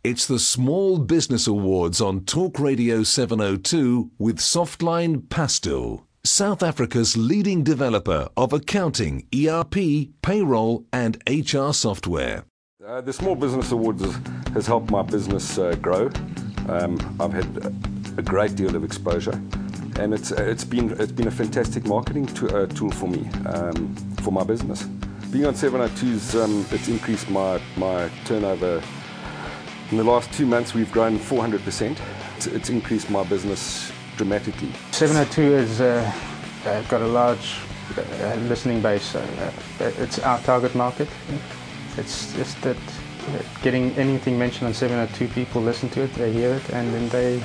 It's the Small Business Awards on Talk Radio 702 with Softline Pastel, South Africa's leading developer of accounting, ERP, payroll and HR software. The Small Business Awards has helped my business grow. I've had a great deal of exposure, and it's been a fantastic marketing tool for me, for my business. Being on 702's, it's increased my turnover. In the last 2 months, we've grown 400%. It's increased my business dramatically. 702 has got a large listening base. It's our target market. It's just that getting anything mentioned on 702, people listen to it, they hear it, and then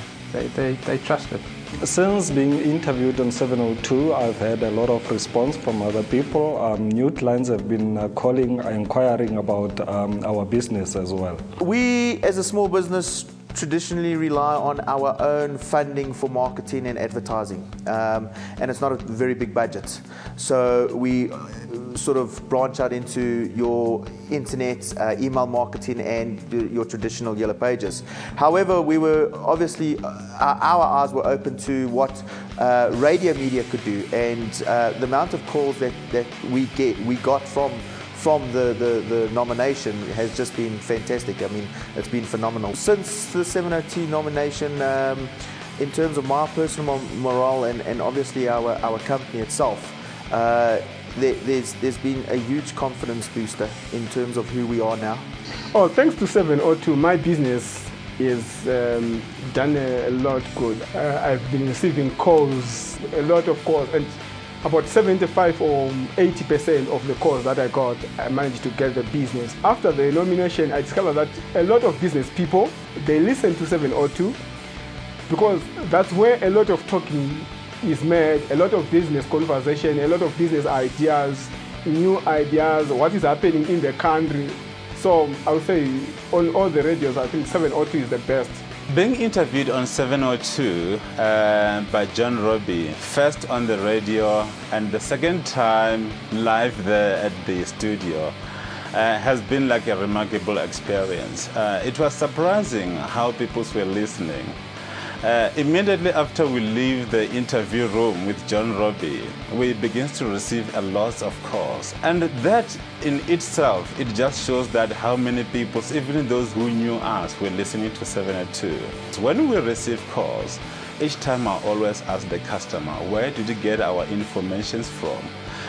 they trust it. Since being interviewed on 702, I've had a lot of response from other people. New clients have been calling, inquiring about our business as well. We, as a small business, traditionally rely on our own funding for marketing and advertising, and it's not a very big budget. So we sort of branch out into your internet, email marketing and your traditional yellow pages. However, we were obviously, our eyes were open to what radio media could do, and the amount of calls that we got from the nomination has just been fantastic. I mean, it's been phenomenal. Since the 702 nomination, in terms of my personal morale and obviously our company itself, there's been a huge confidence booster in terms of who we are now. Oh, thanks to 702, my business is done a lot good. I've been receiving calls, a lot of calls, and about 75 or 80% of the calls that I got, I managed to get the business. After the nomination, I discovered that a lot of business people, they listen to 702 because that's where a lot of talking is made, a lot of business conversation, a lot of business ideas, new ideas, what is happening in the country. So I would say on all the radios, I think 702 is the best. Being interviewed on 702 by John Robbie, first on the radio and the second time live there at the studio, has been like a remarkable experience. It was surprising how people were listening. Immediately after we leave the interview room with John Robbie, we begin to receive a lot of calls. And that in itself, it just shows that how many people, even those who knew us, were listening to 702. So when we receive calls, each time I always ask the customer, where did you get our information from?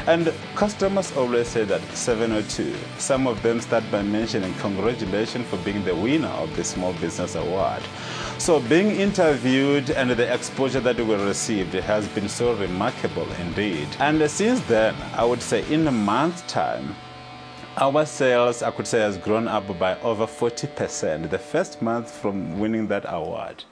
And customers always say that 702. Some of them start by mentioning congratulations for being the winner of the Small Business Award. So being interviewed and the exposure that we received has been so remarkable indeed. And since then, I would say in a month's time, our sales, I could say, has grown up by over 40% the first month from winning that award.